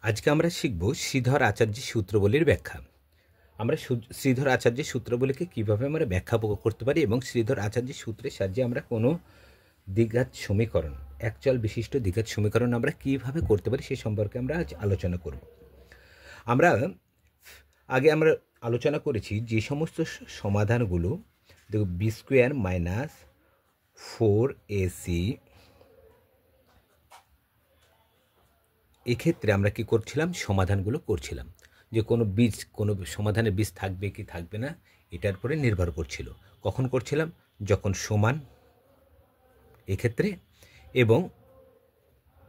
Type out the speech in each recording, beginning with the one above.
আজকে আমরা শিখব শ্রীধর আচার্যের সূত্রবলীর ব্যাখ্যা। আমরা শ্রীধর আচার্যের সূত্রবলীকে কীভাবে আমরা ব্যাখ্যা করতে পারি এবং শ্রীধর আচার্যের সূত্রের সাহায্যে আমরা কোনো দ্বিঘাত সমীকরণ, একচল বিশিষ্ট দ্বিঘাত সমীকরণ আমরা কীভাবে করতে পারি সে সম্পর্কে আমরা আজ আলোচনা করব। আমরা আলোচনা করেছি যে সমস্ত সমাধানগুলো দেখো বি স্কোয়ার মাইনাস 4ac, এক্ষেত্রে আমরা কি করছিলাম, সমাধানগুলো করছিলাম যে কোনো সমাধানের বীজ থাকবে কি থাকবে না এটার উপরে নির্ভর করছিল। কখন করছিলাম, যখন সমান এক্ষেত্রে, এবং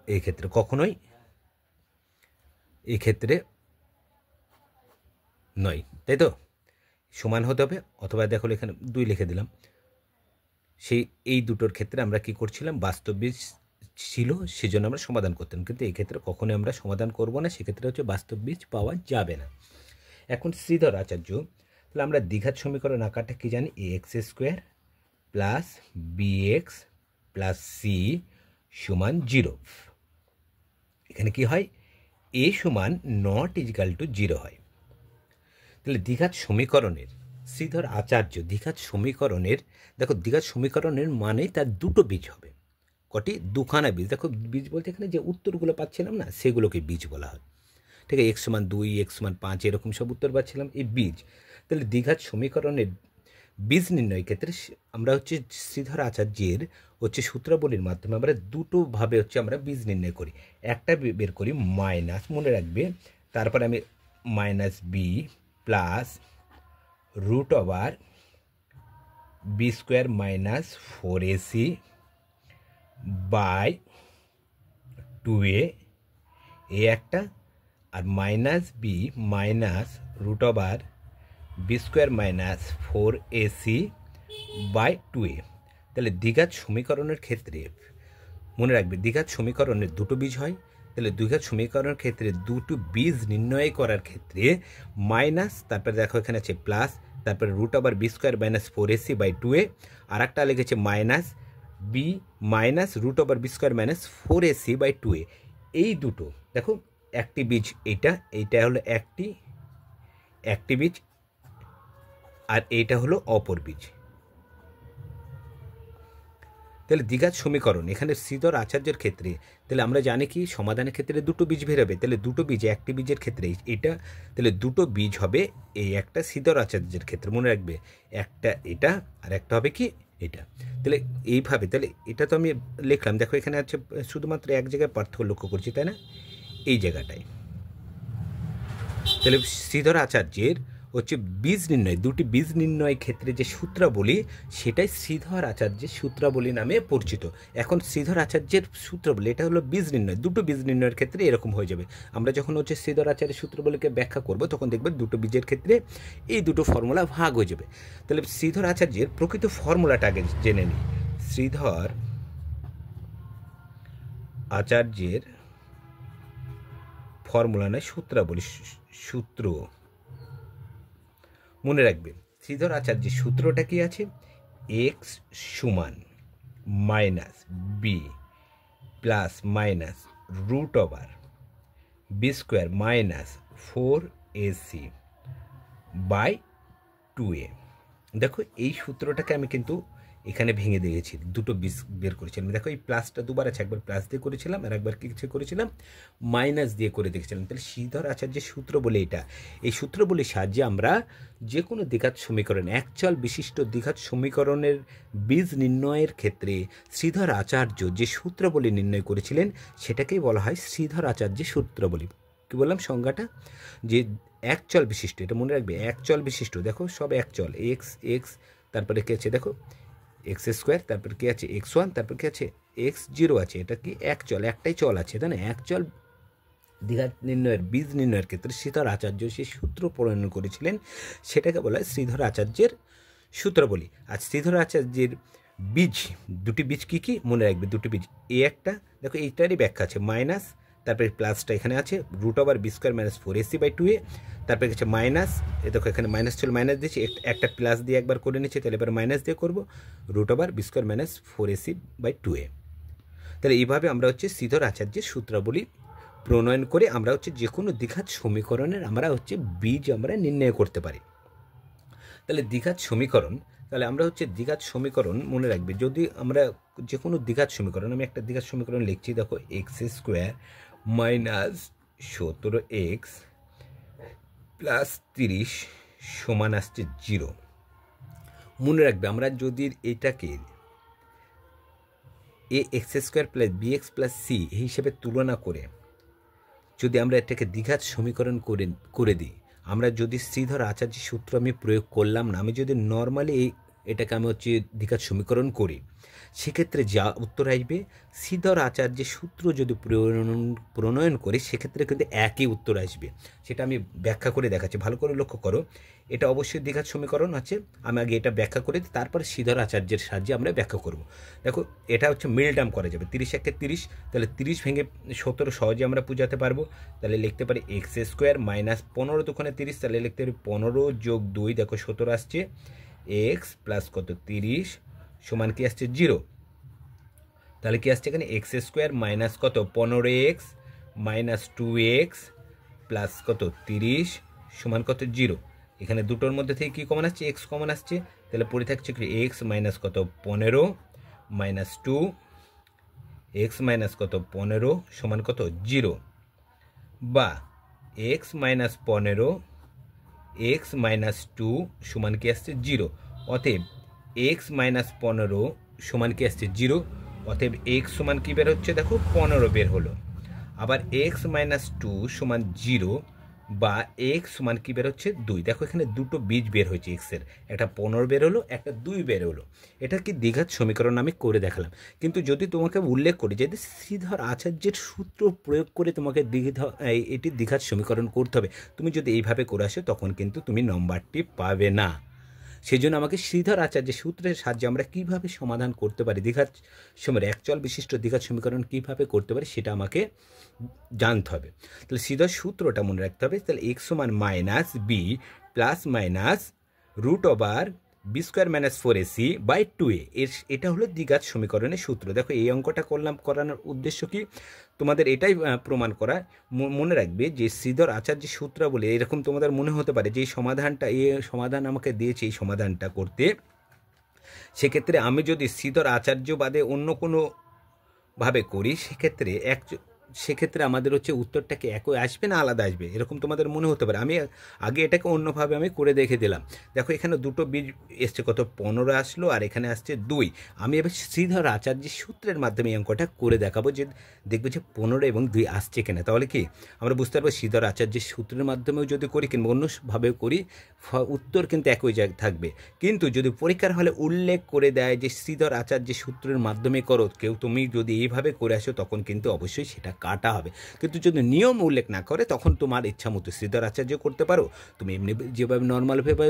এক্ষেত্রে কখনোই এক্ষেত্রে নয়, তাই তো? সমান হতে হবে, অথবা দেখো এখানে 2 লিখে দিলাম। এই দুটোর ক্ষেত্রে আমরা কি করছিলাম, বাস্তব বীজ ছিল সেজন্য আমরা সমাধান করতাম, কিন্তু এই ক্ষেত্রে কখনোই আমরা সমাধান করব না, সেক্ষেত্রে হচ্ছে বাস্তব বীজ পাওয়া যাবে না। এখন শ্রীধর আচার্য, তাহলে আমরা দ্বিঘাত সমীকরণ আকারটা কি জানি, ax² plus bx plus c সমান 0। এখানে কি হয়, a সমান নট ইজিক্যাল টু 0 হয়। তাহলে দ্বিঘাত সমীকরণের শ্রীধর আচার্য দ্বিঘাত সমীকরণের, দেখো দ্বিঘাত সমীকরণের মানে তার দুটো বীজ হবে। কটি? দুখানা বীজ। দেখো বীজ বলতে এখানে যে উত্তরগুলো পাচ্ছিলাম না, সেগুলোকে বীজ বলা হয়। ঠিক আছে, x সমান 2, x সমান 5 এরকম সব উত্তর পাচ্ছিলাম, এই বীজ। তাহলে দ্বিঘাত সমীকরণের বীজ নির্ণয় ক্ষেত্রে আমরা হচ্ছে শ্রীধর আচার্যের সূত্রাবলীর মাধ্যমে আমরা দুটোভাবে আমরা বীজ নির্ণয় করি। একটা বের করি মাইনাস, মনে রাখবে, তারপরে আমি minus B plus root over B square minus 4ac by 2a, এ একটা, আর minus B minus root over B square minus 4ac by 2a। তাহলে দ্বিঘাত সমীকরণের ক্ষেত্রে মনে রাখবে, দ্বিঘাত সমীকরণের দুটো বীজ হয়। তাহলে দ্বিঘাত সমীকরণের ক্ষেত্রে দুটো বীজ নির্ণয় করার ক্ষেত্রে মাইনাস, তারপরে দেখো এখানে আছে প্লাস, তারপরে root over B square minus 4ac by 2a, আর একটা লিখেছে minus B minus root over B square minus 4ac by 2a। এই দুটো দেখো একটি বীজ, এইটা হলো একটি বীজ, আর এইটা হলো অপর বীজ। তাহলে দ্বিঘাত সমীকরণ এখানে শ্রীধর আচার্যের ক্ষেত্রে, তাহলে আমরা জানি কি সমাধানের ক্ষেত্রে দুটো বীজ বেরোবে। তাহলে দুটো বীজ, একটি বীজের ক্ষেত্রে এটা, তাহলে দুটো বীজ হবে এই একটা শ্রীধর আচার্যের ক্ষেত্রে। মনে রাখবে, একটা এটা আর একটা হবে কি এটা। তাহলে এইভাবে, তাহলে এটা তো আমি লিখলাম, দেখো এখানে আছে শুধুমাত্র এক জায়গায় পার্থক্য লক্ষ্য করছি, তাই না, এই জায়গাটায়। তাহলে শ্রীধর আচার্যের বীজ নির্ণয়, দুটি বীজ নির্ণয় ক্ষেত্রে যে সূত্রাবলী, সেটাই শ্রীধর আচার্যের সূত্রাবলী নামে পরিচিত। এখন শ্রীধর আচার্যের সূত্রাবলী, এটা হলো বীজ নির্ণয়। দুটো বীজ নির্ণয়ের ক্ষেত্রে এরকম হয়ে যাবে। আমরা যখন শ্রীধর আচার্যের সূত্রাবলীকে ব্যাখ্যা করব, তখন দেখবে দুটো বীজের ক্ষেত্রে এই দুটো ফর্মুলা ভাগ হয়ে যাবে। তাহলে শ্রীধর আচার্যের প্রকৃত ফর্মুলাটা আগে জেনে নিই। শ্রীধর আচার্যের ফর্মুলা নয়, সূত্রাবলী, সূত্র মনে রাখবে। শ্রীধর আচার্যের সূত্রটা কি আছে, এক্স সমান minus B plus minus root over B square minus 4ac by 2a। দেখো এই সূত্রটাকে আমি কিন্তু এখানে ভেঙে দিয়েছি, দুটো বীজ বের করেছিলাম। দেখো এই প্লাসটা দুবার আছে, একবার প্লাস দিয়ে করেছিলাম আর একবার কিছু করেছিলাম মাইনাস দিয়ে করে দেখেছিলাম। তাহলে শ্রীধর আচার্যের সূত্র বলে এটা, এই সূত্র বলে সাহায্যে আমরা যে কোনো দ্বিঘাত সমীকরণ, একচল বিশিষ্ট দ্বিঘাত সমীকরণের বীজ নির্ণয়ের ক্ষেত্রে শ্রীধর আচার্য যে সূত্রাবলী নির্ণয় করেছিলেন, সেটাকেই বলা হয় শ্রীধর আচার্যের সূত্রাবলী। কি বললাম সংজ্ঞাটা, যে একচল বিশিষ্ট, এটা মনে রাখবে, একচল বিশিষ্ট, দেখো সব একচল, এক্স, তারপরে কি আছে দেখো x², তারপর কি আছে x1, তারপর কি আছে x0 আছে। এটা কি একচল, একটাই চল আছে, তাই না? একচল দ্বিঘাত নির্ণয়ের বীজ নির্ণয়ের ক্ষেত্রে শ্রীধর আচার্য সেই সূত্র প্রণয়ন করেছিলেন, সেটাকে বলা হয় শ্রীধর আচার্যের সূত্রাবলী। আর শ্রীধর আচার্যের বীজ, দুটি বীজ কি কি মনে রাখবে, দুটি বীজ, এই একটা দেখো এইটারই ব্যাখ্যা আছে মাইনাস, তারপরে প্লাসটা এখানে আছে root over B square minus 4ac by 2a, তারপরে কিছু মাইনাস, এ দেখো এখানে মাইনাস ছিল, মাইনাস দিয়েছি, একটা প্লাস দিয়ে একবার করে নিচ্ছি, তাহলে এবার মাইনাস দিয়ে করবো root over B square minus 4ac by 2a। তাহলে এইভাবে আমরা শ্রীধর আচার্যের সূত্রাবলী প্রণয়ন করে আমরা হচ্ছে যে কোনো দ্বিঘাত সমীকরণের আমরা হচ্ছে বীজ আমরা নির্ণয় করতে পারি। তাহলে দ্বিঘাত সমীকরণ, তাহলে আমরা হচ্ছে দ্বিঘাত সমীকরণ মনে রাখবে, যদি আমরা যে কোনো দ্বিঘাত সমীকরণ, আমি একটা দ্বিঘাত সমীকরণ লিখছি, দেখো x square minus 17x plus 30 সমান আসছে 0। মনে রাখবে আমরা যদি এটাকে a x square plus b x plus c হিসেবে তুলনা করে যদি আমরা এটাকে দ্বিঘাত সমীকরণ করে দিই, আমরা যদি শ্রীধর আচার্যের সূত্র আমি প্রয়োগ করলাম না, আমি যদি নর্মালি এটাকে আমি হচ্ছে দ্বিঘাত সমীকরণ করি, সেক্ষেত্রে যা উত্তর আসবে শ্রীধর আচার্যের সূত্র যদি প্রণয়ন করি সেক্ষেত্রে কিন্তু একই উত্তর আসবে। সেটা আমি ব্যাখ্যা করে দেখাচ্ছি, ভালো করে লক্ষ্য করো। এটা অবশ্যই দ্বিঘাত সমীকরণ আছে, আমি আগে এটা ব্যাখ্যা করে দিই, তারপর শ্রীধর আচার্যের সাহায্যে আমরা ব্যাখ্যা করব। দেখো এটা হচ্ছে মিল টার্ম করা যাবে, 30 একে 30, তাহলে 30 ভেঙে 17 সহজে আমরা বুঝাতে পারবো। তাহলে লিখতে পারি এক্স স্কোয়ার মাইনাস 15 দুখানে 30, তাহলে লিখতে পারি 15 যোগ 2, দেখো 17 আসছে, এক্স প্লাস কত 30 সমান কি আসছে 0। তাহলে কি আসছে এখানে এক্স স্কোয়ার মাইনাস কত 15x মাইনাস 2x প্লাস কত 30 সমান কত 0। এখানে দুটোর মধ্যে থেকে কি কমন আসছে, এক্স কমন আসছে, তাহলে পড়ে থাকছে কি এক্স মাইনাস কত 15 মাইনাস 2 এক্স মাইনাস কত 15 সমান কত 0, বা এক্স মাইনাস 15 এক্স মাইনাস 2 সমান কি আসছে 0। অতএব এক্স মাইনাস 15 সমান কি আসছে 0, অতএব এক্স সমান কি বের হচ্ছে, দেখো 15 বের হলো। আবার এক্স মাইনাস 2 সমান 0 বা এক্স সমান কি বের হচ্ছে 2, দেখো এখানে দুটো বীজ বের হয়েছে এক্সের, একটা 15 বের হলো, একটা 2 বের হলো। এটা কি দ্বিঘাত সমীকরণ আমি করে দেখালাম। কিন্তু যদি তোমাকে উল্লেখ করি যে শ্রীধর আচার্যের সূত্র প্রয়োগ করে তোমাকে এটি দ্বিঘাত সমীকরণ করতে হবে, তুমি যদি এইভাবে করে আসো তখন কিন্তু তুমি নম্বরটি পাবে না। সেই জন্য আমাকে শ্রীধর আচার্যের সূত্রের সাহায্যে আমরা কীভাবে সমাধান করতে পারি, দ্বিঘাত সময়ের একচল বিশিষ্ট দ্বিঘাত সমীকরণ কীভাবে করতে পারি সেটা আমাকে জানতে হবে। তাহলে শ্রীধর সূত্রটা মনে রাখতে হবে। তাহলে এক্স সমান minus B plus minus root over B square minus 4ac by 2a, এটা হলো দ্বিঘাত সমীকরণের সূত্র। দেখো এই অঙ্কটা করানোর উদ্দেশ্য কি, তোমাদের এটাই প্রমাণ করা। মনে রাখবে যে শ্রীধর আচার্যের সূত্র বলে এরকম তোমাদের মনে হতে পারে যে এই সমাধান আমাকে দিয়েছে, এই সমাধানটা করতে, সেক্ষেত্রে আমি যদি শ্রীধর আচার্য বাদে অন্য কোনো ভাবে করি সেক্ষেত্রে আমাদের হচ্ছে উত্তরটা কি একই আসবে না আলাদা আসবে, এরকম তোমাদের মনে হতে পারে। আমি আগে এটাকে অন্যভাবে আমি করে দেখে দিলাম। দেখো এখানে দুটো বীজ এসছে, কত 15 আসলো আর এখানে আসছে 2। আমি এবার শ্রীধর আচার্যের সূত্রের মাধ্যমে এই অঙ্কটা করে দেখাবো, যে দেখবো যে 15 এবং 2 আসছে কিনা। তাহলে কি আমরা বুঝতে পারবো শ্রীধর আচার্যের সূত্রের মাধ্যমেও যদি করি কিংবা অন্যভাবেও করি উত্তর কিন্তু একই জায়গায় থাকবে। কিন্তু যদি পরীক্ষার হলে উল্লেখ করে দেয় যে শ্রীধর আচার্যের সূত্রের মাধ্যমে করো, তুমি যদি এইভাবে করে আসো তখন কিন্তু অবশ্যই সেটা কাটা হবে। কিন্তু যদি নিয়ম উল্লেখ না করে তখন তোমার ইচ্ছা মতো শ্রীধর আচার্য করতে পারো, তুমি এমনি যেভাবে নর্মালভাবে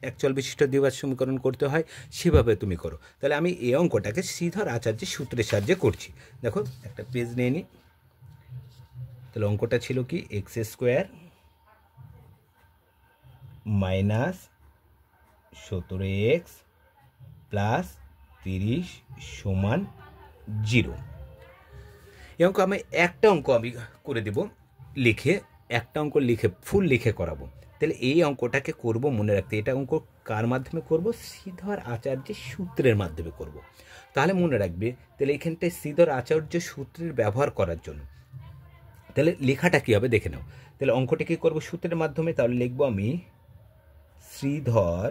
একচল বিশিষ্ট দ্বিঘাত সমীকরণ করতে হয় সেভাবে তুমি করো। তাহলে আমি এই অঙ্কটাকে শ্রীধর আচার্যের সূত্রের সাহায্যে করছি। দেখো একটা পেজ নিয়ে নিই। তাহলে অঙ্কটা ছিল কি x square minus 17x plus 30 সমান 0। এই অঙ্ক আমি একটা অঙ্ক আমি করে দেব লিখে, একটা অঙ্ক ফুল লিখে করাবো। তাহলে এই অঙ্কটাকে করব, মনে রাখতে এটা অঙ্ক কার মাধ্যমে করব, শ্রীধর আচার্যের সূত্রের মাধ্যমে করব। তাহলে মনে রাখবে, তাহলে এখানটায় শ্রীধর আচার্য সূত্রের ব্যবহার করার জন্য তাহলে লেখাটা কী হবে দেখে নাও। তাহলে অঙ্কটি কী করবো সূত্রের মাধ্যমে, তাহলে লিখবো আমি শ্রীধর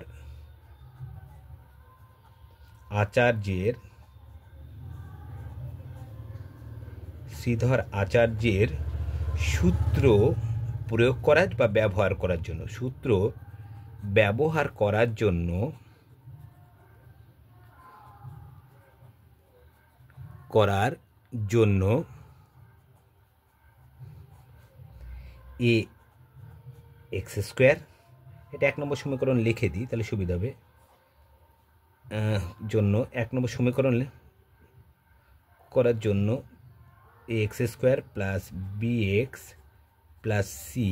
আচার্যের সূত্র প্রয়োগ করার বা ব্যবহার করার জন্য, সূত্র ব্যবহার করার জন্য এ এক্স স্কোয়ার, এটা 1 নম্বর সমীকরণ লিখে দিই তাহলে সুবিধা হবে। জন্য 1 নম্বর সমীকরণ করার জন্য a x square plus b x plus c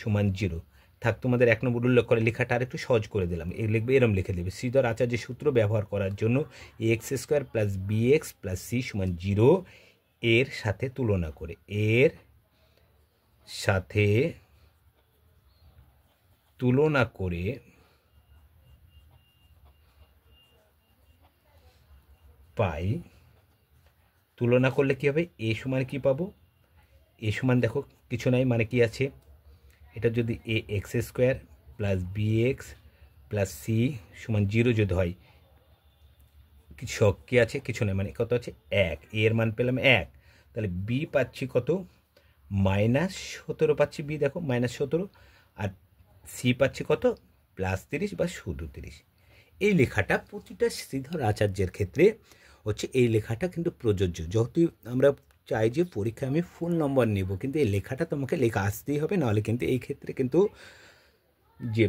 সমান 0 থাক। তোমাদের 1 নম্বর উল্লেখ করে লেখাটা আর একটু সহজ করে দিলাম, লিখবে এরম লিখে দেবে শ্রীধর আচার্যের সূত্র ব্যবহার করার জন্য a x square plus b x plus c সমান 0 এর সাথে তুলনা করে, এর সাথে তুলনা করে পাই। তুলনা করলে কী হবে, এ সমান কী পাবো, এ সমান দেখো কিছু নাই, মানে কি আছে, এটা যদি a x square plus b x plus c সমান 0 যদি হয়, কিছু কী আছে, কিছু নেই, মানে কত আছে 1, এর মান পেলাম 1, তাহলে বি পাচ্ছি কত -17 পাচ্ছি, বি দেখো -17, আর সি পাচ্ছি কত +30 বা শুধু 30। এই লেখাটা প্রতিটা শ্রীধর আচার্যের ক্ষেত্রে হচ্ছে, এই লেখাটা কিন্তু প্রযোজ্য। যেহেতু আমরা চাই যে পরীক্ষায় আমি ফুল নম্বর নেব, কিন্তু এই লেখাটা তোমাকে লেখা আসতেই হবে, নাহলে কিন্তু এই ক্ষেত্রে কিন্তু যে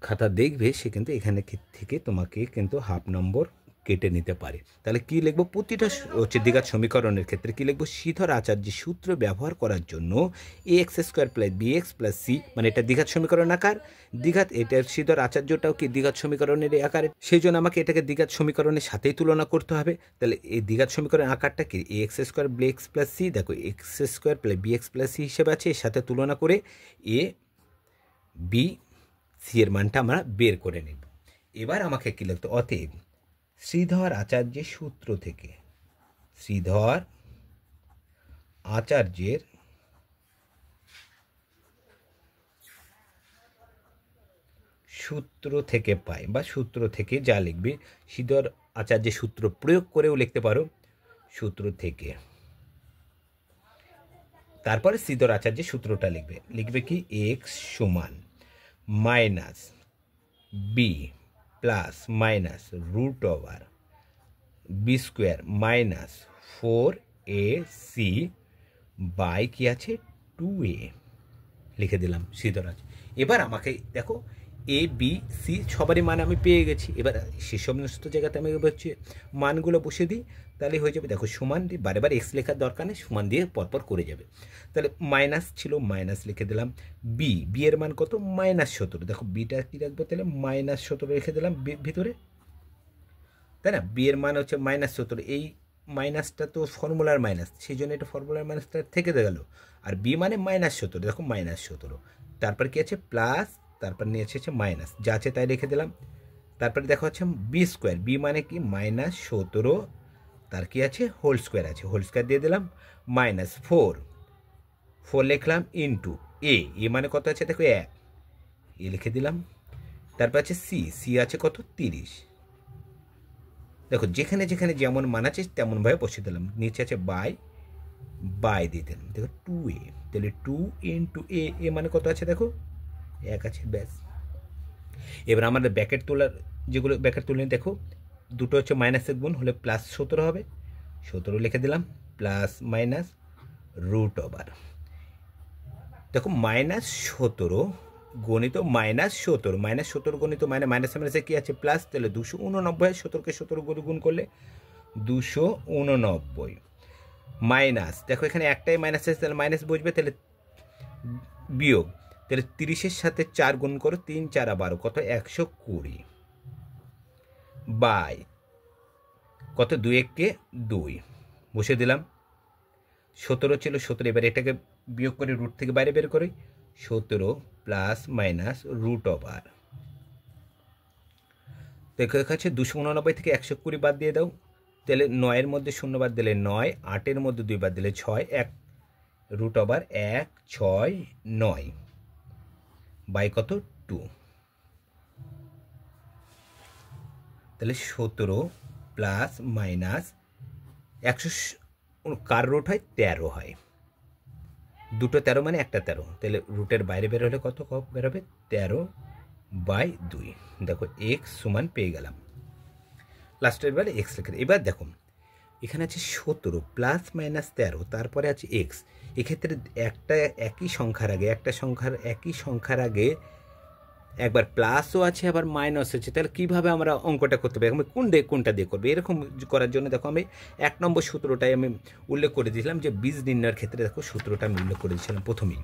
খাতা দেখবে সে কিন্তু এখানে থেকে তোমাকে কিন্তু হাফ নম্বর কেটে নিতে পারে। তাহলে কি লিখবো, প্রতিটা হচ্ছে দ্বিঘাত সমীকরণের ক্ষেত্রে কি লিখবো, শ্রীধর আচার্যের সূত্র ব্যবহার করার জন্য a x square plus b x plus c, মানে এটা দ্বিঘাত সমীকরণ আকার, দ্বিঘাত এটা শ্রীধর আচার্যটাও কি দ্বিঘাত সমীকরণের আকারে, সেই জন্য আমাকে এটাকে দ্বিঘাত সমীকরণের সাথেই তুলনা করতে হবে। তাহলে এই দ্বিঘাত সমীকরণ আকারটা কি, a x square b x plus c, দেখো x square plus b x plus c হিসেবে আছে, এর সাথে তুলনা করে এ বি সি এর মানটা আমরা বের করে নেব। এবার আমাকে কী লিখতে, অতএব শ্রীধর আচার্যের সূত্র থেকে, শ্রীধর আচার্যের সূত্র থেকে পাই, বা সূত্র থেকে যা লিখবে, শ্রীধর আচার্যের সূত্র প্রয়োগ করেও লিখতে পারো, সূত্র থেকে, তারপরে শ্রীধর আচার্যের সূত্রটা লিখবে কি, এক্স সমান minus B plus minus root over B square minus 4ac by কি আছে 2a লিখে দিলাম শ্রীধর আচার্য। এবার আমাকে দেখো এ বি সি সবারই মান আমি পেয়ে গেছি, এবার সে সমস্ত জায়গাতে আমি হচ্ছে মানগুলো বসে দিই, তাহলে হয়ে যাবে, দেখো সমান দিয়ে বারে বারে এক্স লেখার দরকার নেই, সমান দিয়ে পরপর করে যাবে। তাহলে মাইনাস ছিল, মাইনাস লিখে দিলাম, বি এর মান কত -17, দেখো বিটা কী রাখবো, তাহলে -17 রেখে দিলাম ভিতরে, তাই না, বি এর মান হচ্ছে -17, এই মাইনাসটা তো ফর্মুলার মাইনাস, সেই জন্য এটা ফর্মুলার মাইনাসটা থেকে গেল, আর বি মানে -17, দেখো -17, তারপর কি আছে প্লাস, তারপর নিয়ে হচ্ছে মাইনাস, যা আছে তাই রেখে দিলাম, তারপরে দেখো হচ্ছে বি স্কোয়ার, বি মানে কি -17, তার কি আছে হোল স্কোয়ার আছে, হোল স্কোয়ার দিয়ে দিলাম, -4 লিখলাম ইন্টু এ মানে কত আছে দেখো 1, এ লিখে দিলাম, তারপর আছে সি আছে কত 30, দেখো যেখানে যেখানে যেমন মান আছে তেমনভাবে বসিয়ে দিলাম, নিচে আছে বাই দিয়ে দিলাম, দেখো 2a, তাহলে 2 ইন্টু এ মানে কত আছে দেখো 1 আছে, ব্যাস। এবার আমাদের ব্যাকেট তোলার যেগুলো ব্যাকেট তুলে দেখো, দুটো হচ্ছে মাইনাসের গুণ হলে +17 হবে, 17 লিখে দিলাম, প্লাস মাইনাস রুট ওভার, দেখো -17 গণিত -17 গণিত মাইনাস মাইনাসে কী আছে প্লাস, তাহলে 289, 17কে 17 গুণ করলে 289, মাইনাস দেখো এখানে একটাই মাইনাস আছে, তাহলে মাইনাস বসবে, তাহলে বিয়োগ, তাহলে 30-এর সাথে 4 গুণ করো, 3 4 12 কত 120, বাই কত 2 1 2 বসে দিলাম, 17 ছিল 17, এবার এটাকে বিয়োগ করে রুট থেকে বাইরে বের করি, 17 প্লাস মাইনাস রুট ওভার, দেখো এখানে 289 থেকে 120 বাদ দিয়ে দাও, তাহলে 9-এর মধ্যে 0 বাদ দিলে 9, 8-এর মধ্যে 2 বাদ দিলে 6, 1 রুট ওভার 1 6 9 বাই কত 2, তাহলে 17 প্লাস মাইনাস 100 কার রুট হয় 13 হয়, দুটো 13 মানে একটা 13, তাহলে রুটের বাইরে বের হলে কত বেরোবে 13/2, দেখো এক্স সমান পেয়ে গেলাম, লাস্টের বার এক্স লিখে। এবার দেখো এখানে আছে 17 প্লাস মাইনাস 13, তারপরে আছে এক্স, এক্ষেত্রে একটা একই সংখ্যার আগে একবার প্লাসও আছে আবার মাইনাস আছে, তাহলে কীভাবে আমরা অঙ্কটা করতে পারি, আমি কোনটা দিয়ে করবো, এরকম করার জন্য দেখো আমি 1 নম্বর সূত্রটাই আমি উল্লেখ করে দিয়েছিলাম, যে বীজ নির্ণয়ের ক্ষেত্রে দেখো সূত্রটা আমি উল্লেখ করে দিয়েছিলাম প্রথমেই,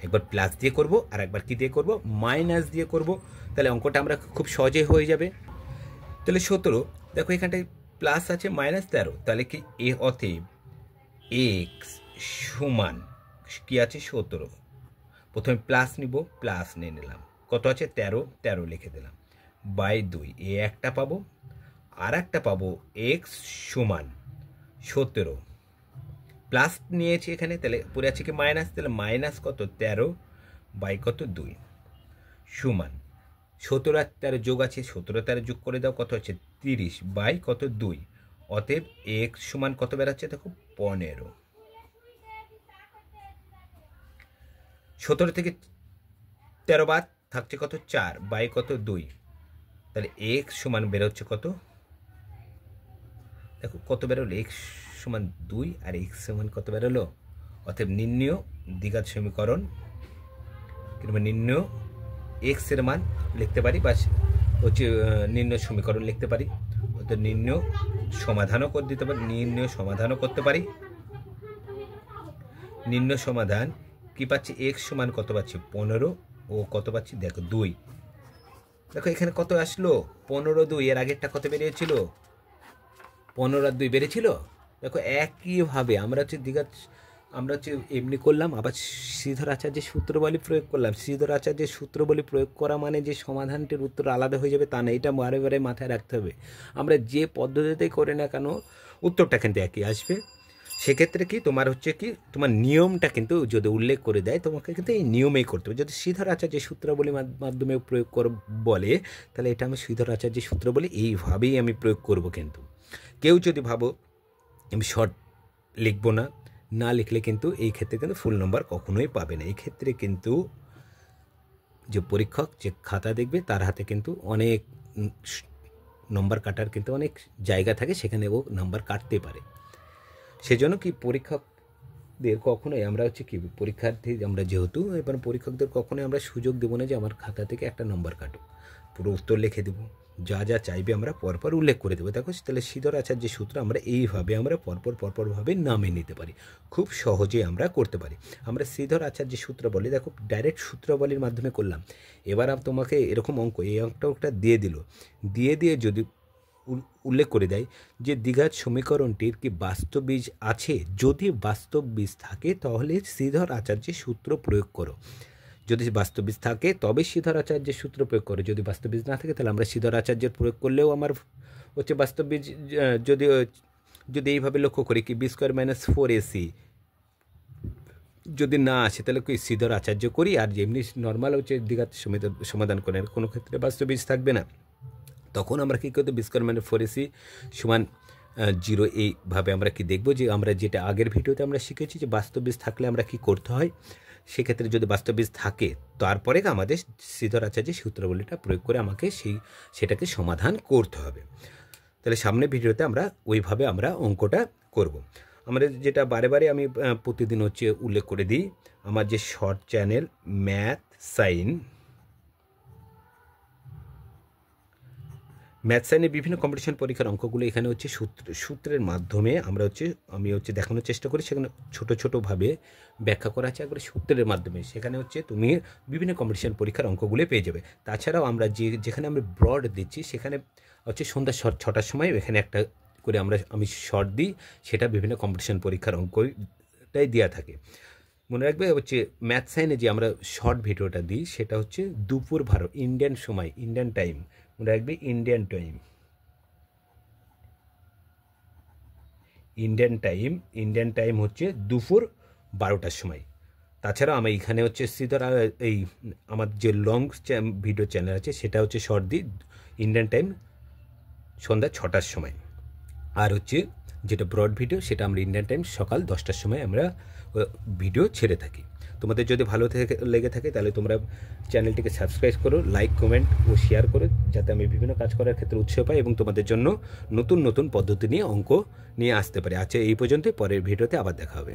একবার প্লাস দিয়ে করব আর একবার কী দিয়ে করব মাইনাস দিয়ে করব, তাহলে অঙ্কটা আমরা খুব সহজে হয়ে যাবে। তাহলে 17 দেখো এখানটায় প্লাস আছে -13, তাহলে কি অতএব এক্স সমান কি আছে 17, প্রথমে প্লাস নিব, প্লাস নিয়ে নিলাম, কত আছে 13, 13 লিখে দিলাম, বাই 2, এ একটা পাবো, আর একটা পাবো এক্স সমান 17 প্লাস নিয়েছি এখানে, তাহলে পরে আছে কি মাইনাস, তাহলে মাইনাস কত 13 বাই কত 2 সমান 17 আর 13 যোগ আছে, 17 13 যোগ করে দাও, কত হচ্ছে 30 বাই কত 2, অতএব এক্স সমান কত বেরাচ্ছে দেখো 15। 17 থেকে 13 বাদ থাকছে কত 4 বাই কত 2, তাহলে এক্স সমান বেরোচ্ছে কত, দেখো কত বেরোলো, এক্স সমান 2 আর এক্স সমান কত বেরোলো, অতএব নির্ণয় দ্বিঘাত সমীকরণ কিংবা নির্ণয় এক্স এর মান লিখতে পারি, বা হচ্ছে নির্ণয় সমীকরণ লিখতে পারি, অতএব নির্ণয় সমাধানও করে দিতে পারি, নির্ণয় সমাধানও করতে পারি। নির্ণয় সমাধান কি পাচ্ছি, এক্স সমান কত পাচ্ছি 15 ও কত পাচ্ছি দেখো 2, দেখো এখানে কত আসলো 15 2, এর আগেরটা কত বেরিয়েছিল 15 আর 2 বেড়েছিল। দেখো একইভাবে আমরা হচ্ছে আমরা হচ্ছে এমনি করলাম, আবার শ্রীধর আচার্যের সূত্রবলী প্রয়োগ করলাম। শ্রীধর আচার্যের সূত্রবলী প্রয়োগ করা মানে যে সমাধানটির উত্তর আলাদা হয়ে যাবে তা না, এটা বারে বারে মাথায় রাখতে হবে। আমরা যে পদ্ধতিতেই করি না কেন উত্তরটা কিন্তু একই আসবে। সেক্ষেত্রে কি তোমার হচ্ছে কি তোমার নিয়মটা কিন্তু যদি উল্লেখ করে দেয় তোমাকে কিন্তু এই নিয়মেই করতে হবে। যদি শ্রীধর আচার্যের সূত্রাবলীর মাধ্যমে প্রয়োগ বলে তাহলে এটা আমি শ্রীধর আচার্যের সূত্রাবলী এইভাবেই আমি প্রয়োগ করব। কিন্তু কেউ যদি ভাবো আমি শর্ট লিখবো না লিখলে কিন্তু এই ক্ষেত্রে কিন্তু ফুল নম্বর কখনোই পাবে না। এই ক্ষেত্রে কিন্তু যে পরীক্ষক যে খাতা দেখবে তার হাতে কিন্তু অনেক নম্বর কাটার কিন্তু অনেক জায়গা থাকে, সেখানে ও নম্বর কাটতে পারে। সেজন্য কি পরীক্ষকদের কখনোই আমরা হচ্ছে কি পরীক্ষার্থী আমরা যেহেতু এবার পরীক্ষকদের কখনোই আমরা সুযোগ দেবো না যে আমার খাতা থেকে একটা নম্বর কাটো, পুরো উত্তর লিখে দেবো, যা যা চাইবে আমরা পরপর উল্লেখ করে দেবো। দেখো তাহলে শ্রীধর আচার্যের সূত্র আমরা এইভাবে আমরা পরপরভাবে নামে নিতে পারি, খুব সহজে আমরা করতে পারি। আমরা শ্রীধর আচার্যের সূত্র বলি, দেখো ডাইরেক্ট সূত্রাবলীর মাধ্যমে করলাম। এবার তোমাকে এরকম অঙ্ক এই অঙ্কটা দিয়ে দিল, দিয়ে যদি উল্লেখ করে দেয় যে দ্বিঘাত সমীকরণটির কি বাস্তব বীজ আছে, যদি বাস্তব বীজ থাকে তাহলে শ্রীধর আচার্যের সূত্র প্রয়োগ করো, যদি বাস্তব বীজ থাকে তবে শ্রীধর আচার্যের সূত্র প্রয়োগ করো, যদি বাস্তব বীজ না থাকে তাহলে আমরা শ্রীধর আচার্যের প্রয়োগ করলেও আমার হচ্ছে বাস্তব বীজ। যদি এইভাবে লক্ষ্য করি কি বি স্কোয়ার মাইনাস 4ac যদি না আসে তাহলে কি শ্রীধর আচার্য করি, আর যেমনি নর্মাল হচ্ছে দ্বিঘাত সমাধান করেন কোনো ক্ষেত্রে বাস্তব বীজ থাকবে না, তখন আমরা কী করতে বি স্কোয়ার মাইনাস 4ac সমান 0 এইভাবে আমরা কি দেখব যে আমরা যেটা আগের ভিডিওতে আমরা শিখেছি যে বাস্তব বীজ থাকলে আমরা কি করতে হয়। সেক্ষেত্রে যদি বাস্তব বীজ থাকে তারপরে আমাদের শ্রীধর আচার্যের সূত্রাবলীটা প্রয়োগ করে আমাকে সেটাকে সমাধান করতে হবে। তাহলে সামনের ভিডিওতে আমরা ওইভাবে আমরা অঙ্কটা করব। আমাদের যেটা বারে বারে আমি প্রতিদিন হচ্ছে উল্লেখ করে দিই, আমার যে শর্ট চ্যানেল ম্যাথ সাইনের বিভিন্ন কম্পিটিশন পরীক্ষার অঙ্কগুলো এখানে হচ্ছে সূত্রের মাধ্যমে আমি দেখানোর চেষ্টা করি, সেখানে ছোটোভাবে ব্যাখ্যা করা আছে একবারে সূত্রের মাধ্যমে, সেখানে হচ্ছে তুমি বিভিন্ন কম্পিটিশন পরীক্ষার অঙ্কগুলো পেয়ে যাবে। তাছাড়াও আমরা যেখানে আমরা ব্রড দিচ্ছি সেখানে হচ্ছে সন্ধ্যা 6টার সময় এখানে একটা করে আমি শর্ট দিই, সেটা বিভিন্ন কম্পিটিশন পরীক্ষার অঙ্কটাই দেওয়া থাকে। মনে রাখবে হচ্ছে ম্যাথ সাইনে যে আমরা শর্ট ভিডিওটা দিই সেটা হচ্ছে দুপুর 12 ইন্ডিয়ান সময়, ইন্ডিয়ান টাইম, মনে রাখবে ইন্ডিয়ান টাইম হচ্ছে দুপুর 12টার সময়। তাছাড়া আমি এখানে হচ্ছে শ্রীধর এই আমার যে লং ভিডিও চ্যানেল আছে সেটা হচ্ছে শর্ট দিই ইন্ডিয়ান টাইম সন্ধ্যা 6টার সময়, আর হচ্ছে যেটা ব্রড ভিডিও সেটা আমরা ইন্ডিয়ান টাইম সকাল 10টার সময় আমরা ভিডিও ছেড়ে থাকি। তোমাদের যদি ভালো লেগে থাকে তাহলে তোমরা চ্যানেলটিকে সাবস্ক্রাইব করো, লাইক কমেন্ট ও শেয়ার করো, যাতে আমি বিভিন্ন কাজ করার ক্ষেত্রে উৎসাহ পাই এবং তোমাদের জন্য নতুন পদ্ধতি নিয়ে অঙ্ক নিয়ে আসতে পারি। আচ্ছা এই পর্যন্ত, পরের ভিডিওতে আবার দেখা হবে।